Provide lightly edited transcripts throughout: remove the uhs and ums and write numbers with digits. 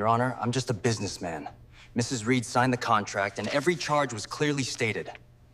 Your Honor, I'm just a businessman. Mrs. Reed signed the contract, and every charge was clearly stated.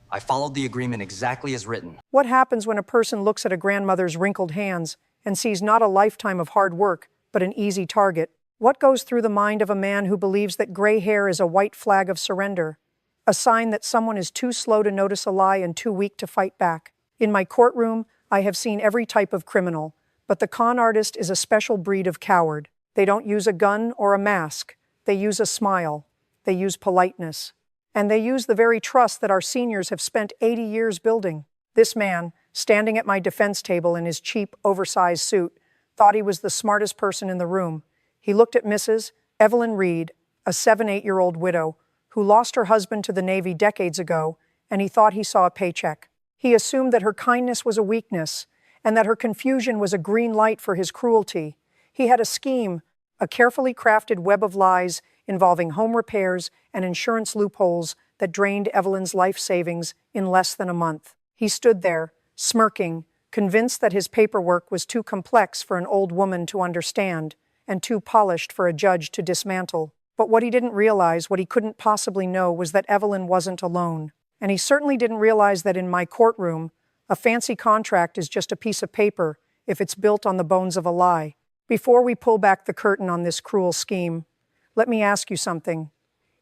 I followed the agreement exactly as written. What happens when a person looks at a grandmother's wrinkled hands and sees not a lifetime of hard work, but an easy target? What goes through the mind of a man who believes that gray hair is a white flag of surrender, a sign that someone is too slow to notice a lie and too weak to fight back? In my courtroom, I have seen every type of criminal, but the con artist is a special breed of coward. They don't use a gun or a mask. They use a smile. They use politeness. And they use the very trust that our seniors have spent 80 years building. This man, standing at my defense table in his cheap, oversized suit, thought he was the smartest person in the room. He looked at Mrs. Evelyn Reed, a 8-year-old widow, who lost her husband to the Navy decades ago, and he thought he saw a paycheck. He assumed that her kindness was a weakness, and that her confusion was a green light for his cruelty. He had a scheme, a carefully crafted web of lies involving home repairs and insurance loopholes that drained Evelyn's life savings in less than a month. He stood there, smirking, convinced that his paperwork was too complex for an old woman to understand and too polished for a judge to dismantle. But what he didn't realize, what he couldn't possibly know, was that Evelyn wasn't alone. And he certainly didn't realize that in my courtroom, a fancy contract is just a piece of paper if it's built on the bones of a lie. Before we pull back the curtain on this cruel scheme, let me ask you something.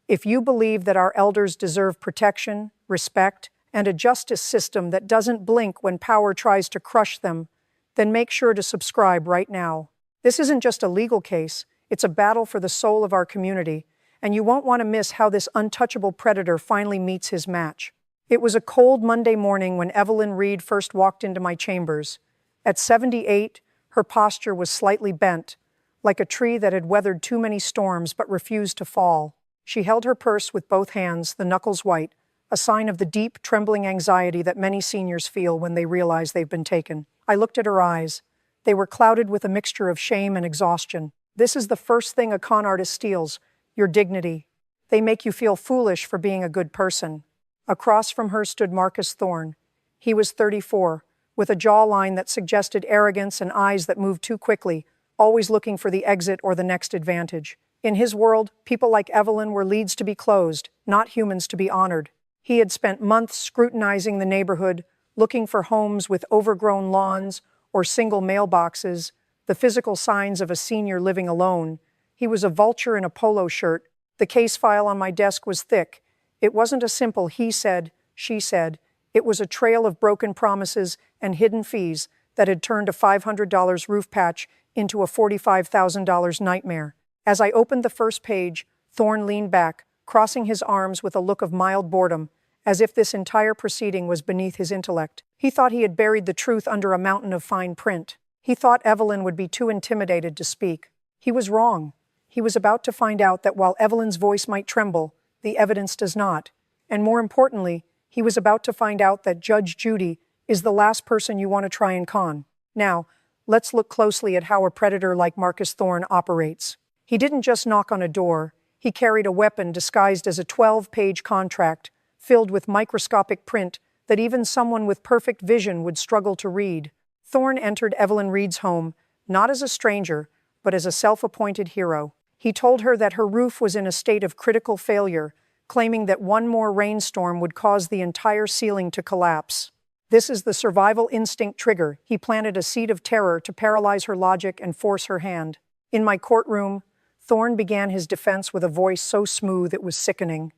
If you believe that our elders deserve protection, respect, and a justice system that doesn't blink when power tries to crush them, then make sure to subscribe right now. This isn't just a legal case, it's a battle for the soul of our community, and you won't want to miss how this untouchable predator finally meets his match. It was a cold Monday morning when Evelyn Reed first walked into my chambers. At 78, her posture was slightly bent, like a tree that had weathered too many storms but refused to fall. She held her purse with both hands, the knuckles white, a sign of the deep, trembling anxiety that many seniors feel when they realize they've been taken. I looked at her eyes. They were clouded with a mixture of shame and exhaustion. This is the first thing a con artist steals, your dignity. They make you feel foolish for being a good person. Across from her stood Marcus Thorne. He was 34, with a jawline that suggested arrogance and eyes that moved too quickly, always looking for the exit or the next advantage. In his world, people like Evelyn were leads to be closed, not humans to be honored. He had spent months scrutinizing the neighborhood, looking for homes with overgrown lawns or single mailboxes, the physical signs of a senior living alone. He was a vulture in a polo shirt. The case file on my desk was thick. It wasn't a simple he said, she said. It was a trail of broken promises and hidden fees that had turned a $500 roof patch into a $45,000 nightmare. As I opened the first page, Thorne leaned back, crossing his arms with a look of mild boredom, as if this entire proceeding was beneath his intellect. He thought he had buried the truth under a mountain of fine print. He thought Evelyn would be too intimidated to speak. He was wrong. He was about to find out that while Evelyn's voice might tremble, the evidence does not. And more importantly, he was about to find out that Judge Judy is the last person you want to try and con. Now, let's look closely at how a predator like Marcus Thorne operates. He didn't just knock on a door. He carried a weapon disguised as a 12-page contract filled with microscopic print that even someone with perfect vision would struggle to read. Thorne entered Evelyn Reed's home, not as a stranger, but as a self-appointed hero. He told her that her roof was in a state of critical failure, claiming that one more rainstorm would cause the entire ceiling to collapse. This is the survival instinct trigger. He planted a seed of terror to paralyze her logic and force her hand. In my courtroom, Thorne began his defense with a voice so smooth it was sickening.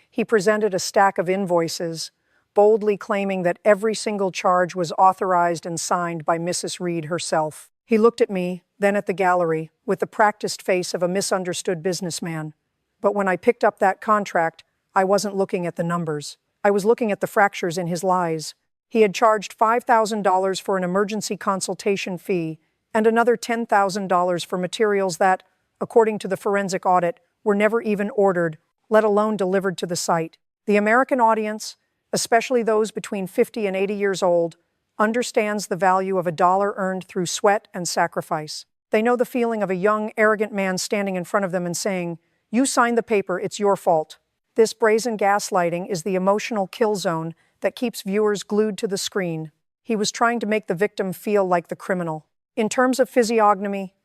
He presented a stack of invoices, boldly claiming that every single charge was authorized and signed by Mrs. Reed herself. He looked at me, then at the gallery, with the practiced face of a misunderstood businessman. But when I picked up that contract, I wasn't looking at the numbers. I was looking at the fractures in his lies. He had charged $5,000 for an emergency consultation fee and another $10,000 for materials that, according to the forensic audit, were never even ordered, let alone delivered to the site. The American audience, especially those between 50 and 80 years old, understands the value of a dollar earned through sweat and sacrifice. They know the feeling of a young, arrogant man standing in front of them and saying, "You signed the paper, it's your fault." This brazen gaslighting is the emotional kill zone that keeps viewers glued to the screen. He was trying to make the victim feel like the criminal. In terms of physiognomy,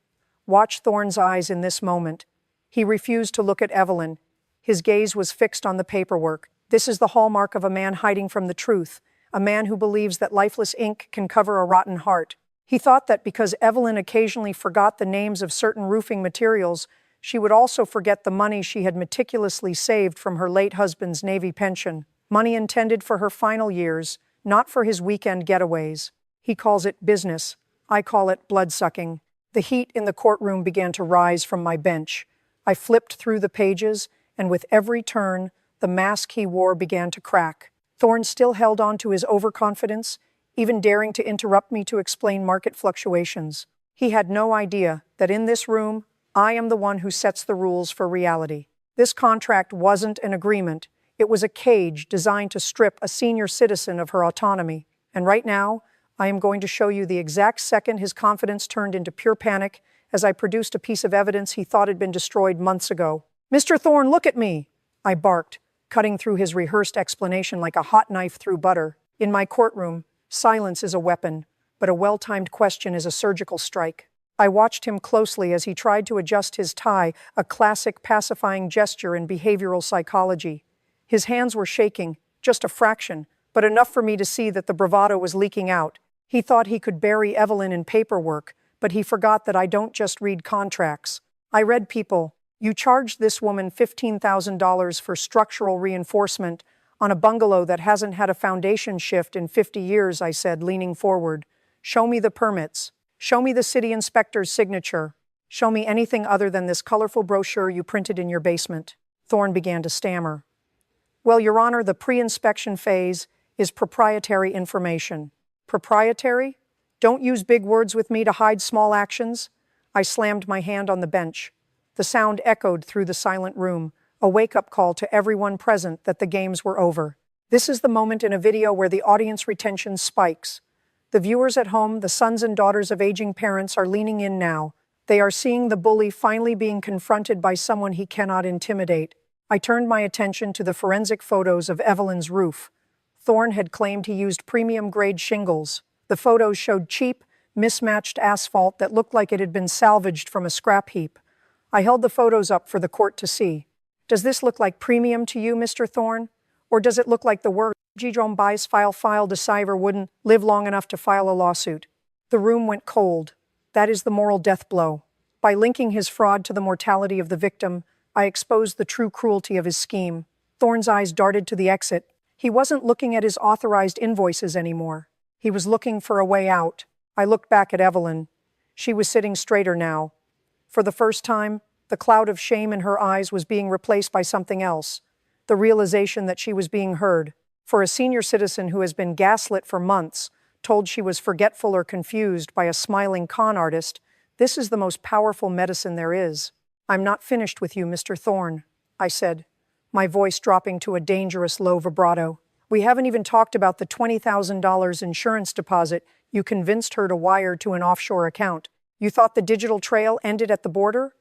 watch Thorne's eyes in this moment. He refused to look at Evelyn. His gaze was fixed on the paperwork. This is the hallmark of a man hiding from the truth, a man who believes that lifeless ink can cover a rotten heart. He thought that because Evelyn occasionally forgot the names of certain roofing materials, she would also forget the money she had meticulously saved from her late husband's Navy pension, money intended for her final years, not for his weekend getaways. He calls it business. I call it bloodsucking. The heat in the courtroom began to rise from my bench. I flipped through the pages, and with every turn, the mask he wore began to crack. Thorne still held on to his overconfidence, even daring to interrupt me to explain market fluctuations. He had no idea that in this room, I am the one who sets the rules for reality. This contract wasn't an agreement. It was a cage designed to strip a senior citizen of her autonomy. And right now, I am going to show you the exact second his confidence turned into pure panic as I produced a piece of evidence he thought had been destroyed months ago. "Mr. Thorne, look at me!" I barked, cutting through his rehearsed explanation like a hot knife through butter. In my courtroom, silence is a weapon, but a well-timed question is a surgical strike. I watched him closely as he tried to adjust his tie, a classic pacifying gesture in behavioral psychology. His hands were shaking, just a fraction, but enough for me to see that the bravado was leaking out. He thought he could bury Evelyn in paperwork, but he forgot that I don't just read contracts. I read people. "You charged this woman $15,000 for structural reinforcement on a bungalow that hasn't had a foundation shift in 50 years, I said, leaning forward. "Show me the permits. Show me the city inspector's signature. Show me anything other than this colorful brochure you printed in your basement." Thorne began to stammer. "Well, Your Honor, the pre-inspection phase is proprietary information." "Proprietary? Don't use big words with me to hide small actions." I slammed my hand on the bench. The sound echoed through the silent room, a wake-up call to everyone present that the games were over. This is the moment in a video where the audience retention spikes. The viewers at home, the sons and daughters of aging parents, are leaning in now. They are seeing the bully finally being confronted by someone he cannot intimidate. I turned my attention to the forensic photos of Evelyn's roof. Thorne had claimed he used premium-grade shingles. The photos showed cheap, mismatched asphalt that looked like it had been salvaged from a scrap heap. I held the photos up for the court to see. "Does this look like premium to you, Mr. Thorne? Or does it look like the worst Jerome buys file deceiver wouldn't live long enough to file a lawsuit?" The room went cold. That is the moral death blow. By linking his fraud to the mortality of the victim, I exposed the true cruelty of his scheme. Thorne's eyes darted to the exit. He wasn't looking at his authorized invoices anymore. He was looking for a way out. I looked back at Evelyn. She was sitting straighter now. For the first time, the cloud of shame in her eyes was being replaced by something else, the realization that she was being heard. For a senior citizen who has been gaslit for months, told she was forgetful or confused by a smiling con artist, this is the most powerful medicine there is. "I'm not finished with you, Mr. Thorne," I said, my voice dropping to a dangerous low vibrato. "We haven't even talked about the $20,000 insurance deposit you convinced her to wire to an offshore account. You thought the digital trail ended at the border?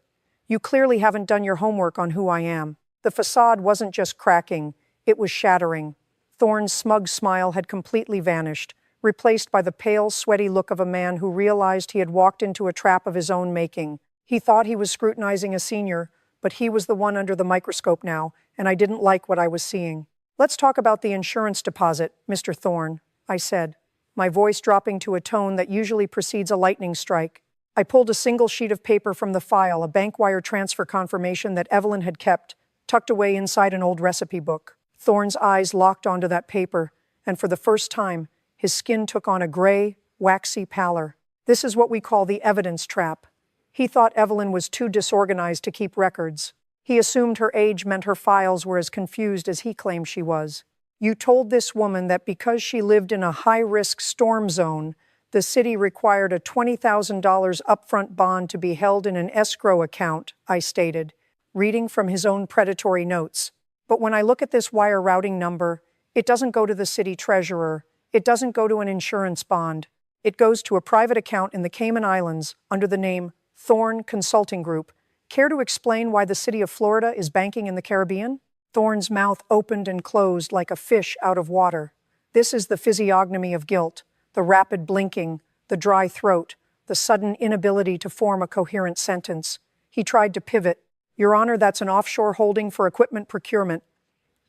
You clearly haven't done your homework on who I am." The facade wasn't just cracking, it was shattering. Thorne's smug smile had completely vanished, replaced by the pale, sweaty look of a man who realized he had walked into a trap of his own making. He thought he was scrutinizing a senior, but he was the one under the microscope now, and I didn't like what I was seeing. "Let's talk about the insurance deposit, Mr. Thorne," I said, my voice dropping to a tone that usually precedes a lightning strike. I pulled a single sheet of paper from the file, a bank wire transfer confirmation that Evelyn had kept, tucked away inside an old recipe book. Thorne's eyes locked onto that paper, and for the first time, his skin took on a gray, waxy pallor. This is what we call the evidence trap. He thought Evelyn was too disorganized to keep records. He assumed her age meant her files were as confused as he claimed she was. "You told this woman that because she lived in a high-risk storm zone, the city required a $20,000 upfront bond to be held in an escrow account," I stated, reading from his own predatory notes. "But when I look at this wire routing number, it doesn't go to the city treasurer. It doesn't go to an insurance bond. It goes to a private account in the Cayman Islands under the name Thorne Consulting Group. Care to explain why the city of Florida is banking in the Caribbean?" Thorne's mouth opened and closed like a fish out of water. This is the physiognomy of guilt, the rapid blinking, the dry throat, the sudden inability to form a coherent sentence. He tried to pivot. Your Honor, that's an offshore holding for equipment procurement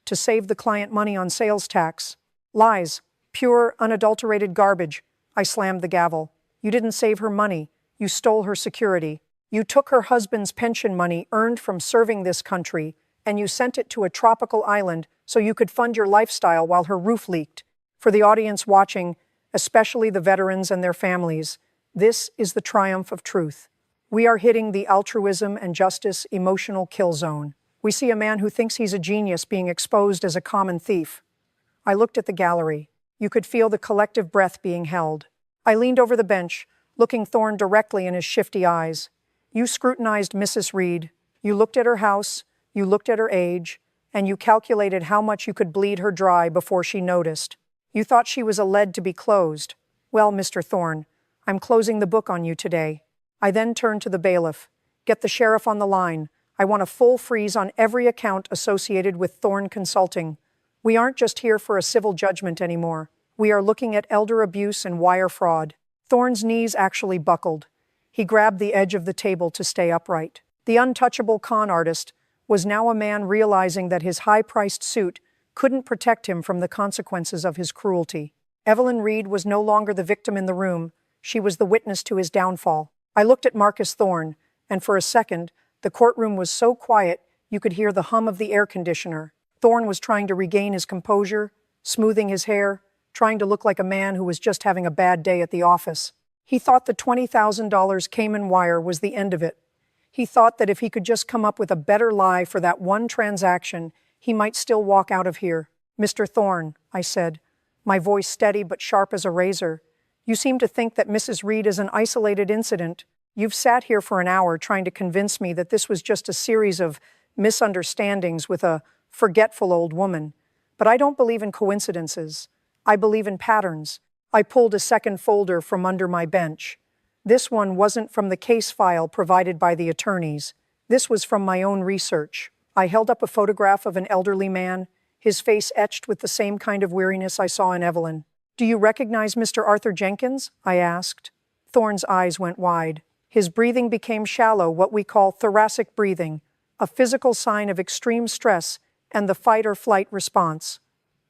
to save the client money on sales tax. Lies. Pure, unadulterated garbage. I slammed the gavel. You didn't save her money. You stole her security. You took her husband's pension money earned from serving this country, and you sent it to a tropical island so you could fund your lifestyle while her roof leaked. For the audience watching, especially the veterans and their families, this is the triumph of truth. We are hitting the altruism and justice emotional kill zone. We see a man who thinks he's a genius being exposed as a common thief. I looked at the gallery. You could feel the collective breath being held. I leaned over the bench, looking Thorne directly in his shifty eyes. You scrutinized Mrs. Reed. You looked at her house, you looked at her age, and you calculated how much you could bleed her dry before she noticed. You thought she was a lead to be closed. Well, Mr. Thorne, I'm closing the book on you today. I then turned to the bailiff. Get the sheriff on the line. I want a full freeze on every account associated with Thorne Consulting. We aren't just here for a civil judgment anymore. We are looking at elder abuse and wire fraud. Thorne's knees actually buckled. He grabbed the edge of the table to stay upright. The untouchable con artist was now a man realizing that his high-priced suit couldn't protect him from the consequences of his cruelty. Evelyn Reed was no longer the victim in the room. She was the witness to his downfall. I looked at Marcus Thorne, and for a second, the courtroom was so quiet you could hear the hum of the air conditioner. Thorne was trying to regain his composure, smoothing his hair, trying to look like a man who was just having a bad day at the office. He thought the $20,000 Cayman wire was the end of it. He thought that if he could just come up with a better lie for that one transaction, he might still walk out of here. Mr. Thorne, I said, my voice steady but sharp as a razor, you seem to think that Mrs. Reed is an isolated incident. You've sat here for an hour trying to convince me that this was just a series of misunderstandings with a forgetful old woman. But I don't believe in coincidences. I believe in patterns. I pulled a second folder from under my bench. This one wasn't from the case file provided by the attorneys. This was from my own research. I held up a photograph of an elderly man, his face etched with the same kind of weariness I saw in Evelyn. Do you recognize Mr. Arthur Jenkins? I asked. Thorne's eyes went wide. His breathing became shallow, what we call thoracic breathing, a physical sign of extreme stress and the fight-or-flight response.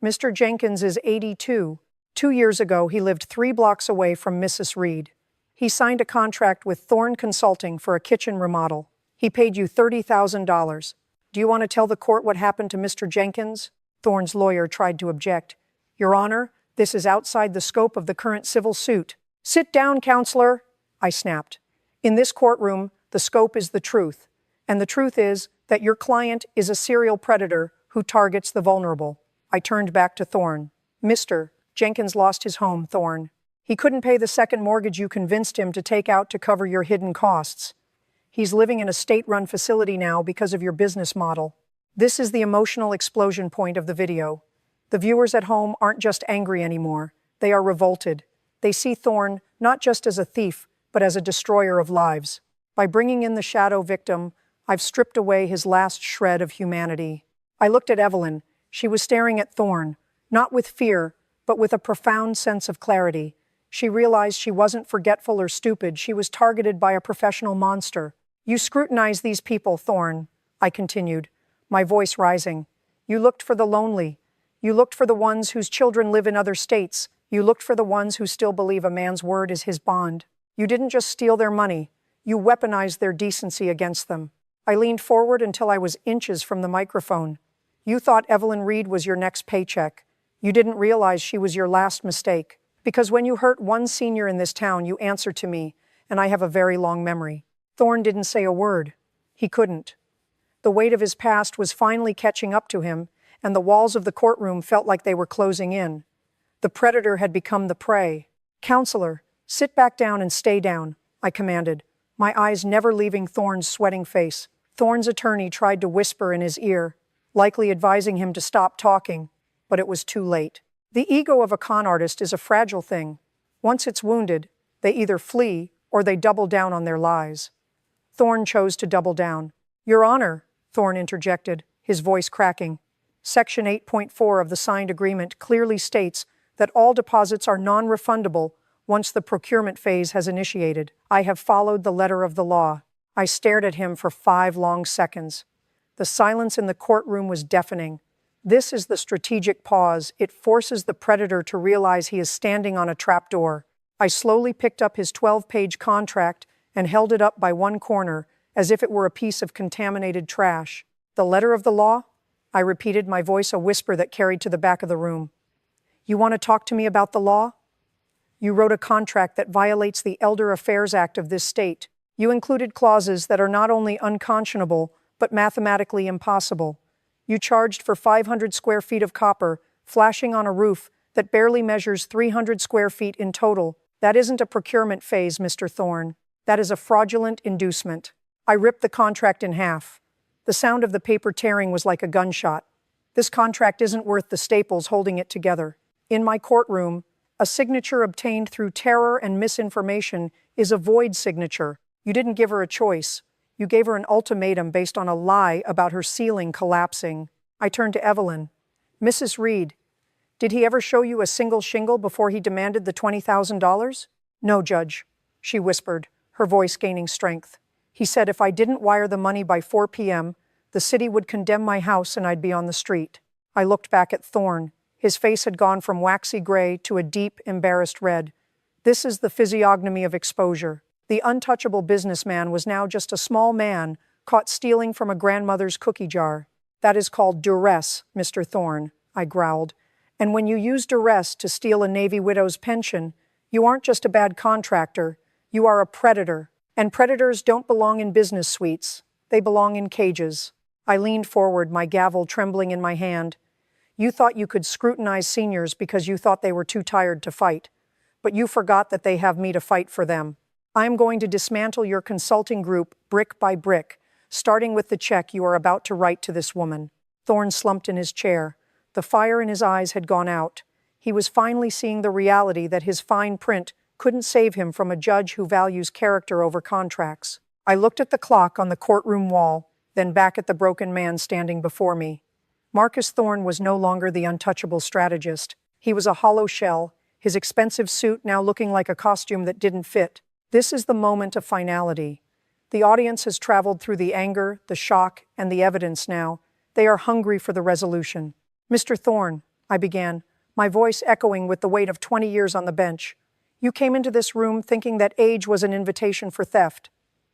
Mr. Jenkins is 82. 2 years ago, he lived 3 blocks away from Mrs. Reed. He signed a contract with Thorne Consulting for a kitchen remodel. He paid you $30,000. Do you want to tell the court what happened to Mr. Jenkins? Thorne's lawyer tried to object. Your Honor, this is outside the scope of the current civil suit. Sit down, counselor, I snapped. In this courtroom, the scope is the truth. And the truth is that your client is a serial predator who targets the vulnerable. I turned back to Thorne. Mr. Jenkins lost his home, Thorne. He couldn't pay the second mortgage you convinced him to take out to cover your hidden costs. He's living in a state-run facility now because of your business model. This is the emotional explosion point of the video. The viewers at home aren't just angry anymore. They are revolted. They see Thorne not just as a thief, but as a destroyer of lives. By bringing in the shadow victim, I've stripped away his last shred of humanity. I looked at Evelyn. She was staring at Thorne, not with fear, but with a profound sense of clarity. She realized she wasn't forgetful or stupid. She was targeted by a professional monster. You scrutinized these people, Thorne, I continued, my voice rising. You looked for the lonely. You looked for the ones whose children live in other states. You looked for the ones who still believe a man's word is his bond. You didn't just steal their money. You weaponized their decency against them. I leaned forward until I was inches from the microphone. You thought Evelyn Reed was your next paycheck. You didn't realize she was your last mistake. Because when you hurt one senior in this town, you answered to me, and I have a very long memory. Thorne didn't say a word. He couldn't. The weight of his past was finally catching up to him, and the walls of the courtroom felt like they were closing in. The predator had become the prey. Counselor, sit back down and stay down, I commanded, my eyes never leaving Thorne's sweating face. Thorne's attorney tried to whisper in his ear, likely advising him to stop talking, but it was too late. The ego of a con artist is a fragile thing. Once it's wounded, they either flee or they double down on their lies. Thorne chose to double down. Your Honor, Thorne interjected, his voice cracking. Section 8.4 of the signed agreement clearly states that all deposits are non-refundable once the procurement phase has initiated. I have followed the letter of the law. I stared at him for 5 long seconds. The silence in the courtroom was deafening. This is the strategic pause. It forces the predator to realize he is standing on a trapdoor. I slowly picked up his 12-page contract and held it up by one corner, as if it were a piece of contaminated trash. "The letter of the law?" I repeated, my voice a whisper that carried to the back of the room. "You want to talk to me about the law? You wrote a contract that violates the Elder Affairs Act of this state. You included clauses that are not only unconscionable, but mathematically impossible. You charged for 500 square feet of copper, flashing on a roof that barely measures 300 square feet in total. That isn't a procurement phase, Mr. Thorne. That is a fraudulent inducement." I ripped the contract in half. The sound of the paper tearing was like a gunshot. This contract isn't worth the staples holding it together. In my courtroom, a signature obtained through terror and misinformation is a void signature. You didn't give her a choice. You gave her an ultimatum based on a lie about her ceiling collapsing. I turned to Evelyn. "Mrs. Reed, did he ever show you a single shingle before he demanded the $20,000? "No, Judge," she whispered, her voice gaining strength. "He said if I didn't wire the money by 4 p.m., the city would condemn my house and I'd be on the street." I looked back at Thorne. His face had gone from waxy gray to a deep, embarrassed red. This is the physiognomy of exposure. The untouchable businessman was now just a small man caught stealing from a grandmother's cookie jar. "That is called duress, Mr. Thorne," I growled. "And when you use duress to steal a Navy widow's pension, you aren't just a bad contractor, you are a predator. And predators don't belong in business suites. They belong in cages." I leaned forward, my gavel trembling in my hand. "You thought you could scrutinize seniors because you thought they were too tired to fight. But you forgot that they have me to fight for them. I am going to dismantle your consulting group brick by brick, starting with the check you are about to write to this woman." Thorne slumped in his chair. The fire in his eyes had gone out. He was finally seeing the reality that his fine print couldn't save him from a judge who values character over contracts. I looked at the clock on the courtroom wall, then back at the broken man standing before me. Marcus Thorne was no longer the untouchable strategist. He was a hollow shell, his expensive suit now looking like a costume that didn't fit. This is the moment of finality. The audience has traveled through the anger, the shock, and the evidence now. They are hungry for the resolution. "Mr. Thorne," I began, my voice echoing with the weight of 20 years on the bench. "You came into this room thinking that age was an invitation for theft.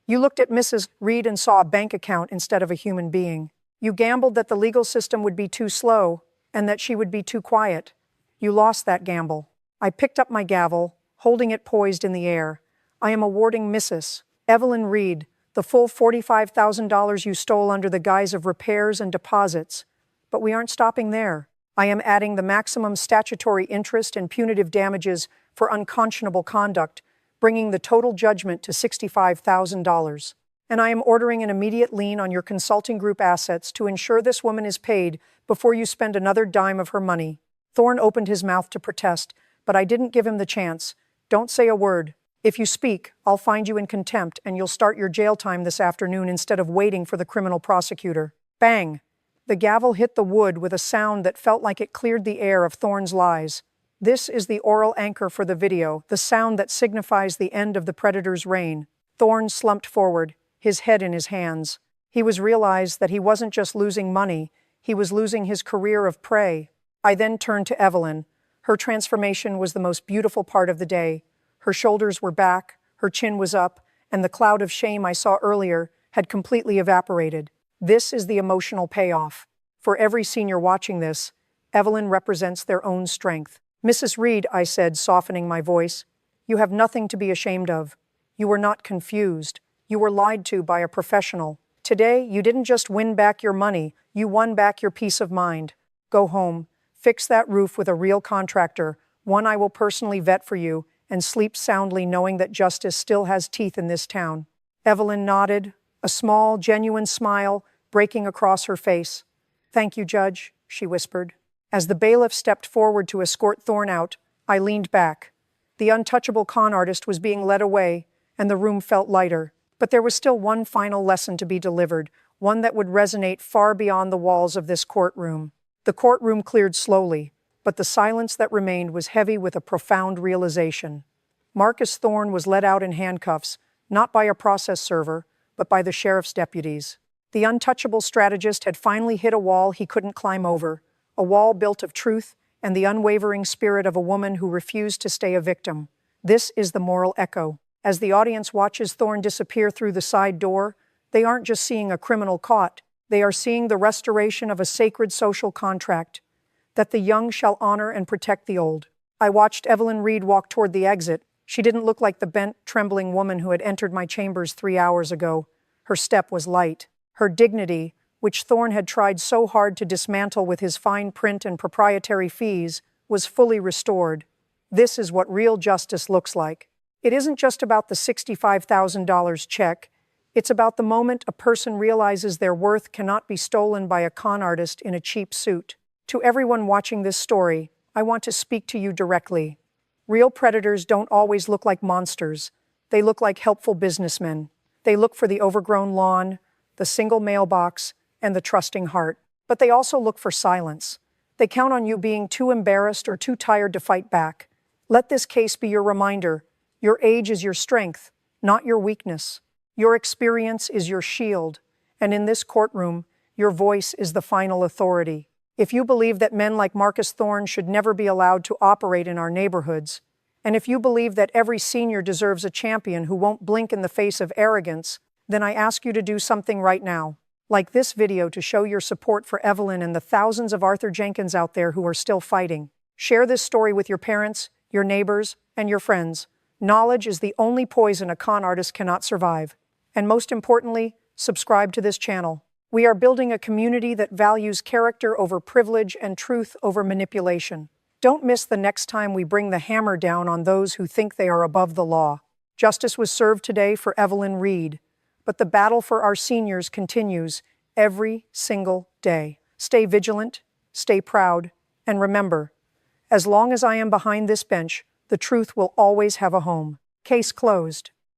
You looked at Mrs. Reed and saw a bank account instead of a human being. You gambled that the legal system would be too slow and that she would be too quiet. You lost that gamble." I picked up my gavel, holding it poised in the air. "I am awarding Mrs. Evelyn Reed the full $45,000 you stole under the guise of repairs and deposits. But we aren't stopping there. I am adding the maximum statutory interest and punitive damages for unconscionable conduct, bringing the total judgment to $65,000. And I am ordering an immediate lien on your consulting group assets to ensure this woman is paid before you spend another dime of her money." Thorne opened his mouth to protest, but I didn't give him the chance. "Don't say a word. If you speak, I'll find you in contempt and you'll start your jail time this afternoon instead of waiting for the criminal prosecutor." Bang! The gavel hit the wood with a sound that felt like it cleared the air of Thorne's lies. This is the oral anchor for the video, the sound that signifies the end of the predator's reign. Thorne slumped forward, his head in his hands. He realized that he wasn't just losing money, he was losing his career of prey. I then turned to Evelyn. Her transformation was the most beautiful part of the day. Her shoulders were back, her chin was up, and the cloud of shame I saw earlier had completely evaporated. This is the emotional payoff. For every senior watching this, Evelyn represents their own strength. "Mrs. Reed," I said, softening my voice, "you have nothing to be ashamed of. You were not confused. You were lied to by a professional. Today, you didn't just win back your money, you won back your peace of mind. Go home, fix that roof with a real contractor, one I will personally vet for you, and sleep soundly knowing that justice still has teeth in this town." Evelyn nodded, a small, genuine smile breaking across her face. "Thank you, Judge," she whispered. As the bailiff stepped forward to escort Thorne out, I leaned back. The untouchable con artist was being led away, and the room felt lighter. But there was still one final lesson to be delivered, one that would resonate far beyond the walls of this courtroom. The courtroom cleared slowly, but the silence that remained was heavy with a profound realization. Marcus Thorne was led out in handcuffs, not by a process server, but by the sheriff's deputies. The untouchable strategist had finally hit a wall he couldn't climb over, a wall built of truth and the unwavering spirit of a woman who refused to stay a victim. This is the moral echo. As the audience watches Thorne disappear through the side door, they aren't just seeing a criminal caught, they are seeing the restoration of a sacred social contract, that the young shall honor and protect the old. I watched Evelyn Reed walk toward the exit. She didn't look like the bent, trembling woman who had entered my chambers 3 hours ago. Her step was light. Her dignity, which Thorne had tried so hard to dismantle with his fine print and proprietary fees, was fully restored. This is what real justice looks like. It isn't just about the $65,000 check. It's about the moment a person realizes their worth cannot be stolen by a con artist in a cheap suit. To everyone watching this story, I want to speak to you directly. Real predators don't always look like monsters. They look like helpful businessmen. They look for the overgrown lawn, the single mailbox, and the trusting heart. But they also look for silence. They count on you being too embarrassed or too tired to fight back. Let this case be your reminder. Your age is your strength, not your weakness. Your experience is your shield, and in this courtroom, your voice is the final authority. If you believe that men like Marcus Thorne should never be allowed to operate in our neighborhoods, and if you believe that every senior deserves a champion who won't blink in the face of arrogance, then I ask you to do something right now. Like this video to show your support for Evelyn and the thousands of Arthur Jenkins out there who are still fighting. Share this story with your parents, your neighbors, and your friends. Knowledge is the only poison a con artist cannot survive. And most importantly, subscribe to this channel. We are building a community that values character over privilege and truth over manipulation. Don't miss the next time we bring the hammer down on those who think they are above the law. Justice was served today for Evelyn Reed, but the battle for our seniors continues every single day. Stay vigilant, stay proud, and remember, as long as I am behind this bench, the truth will always have a home. Case closed.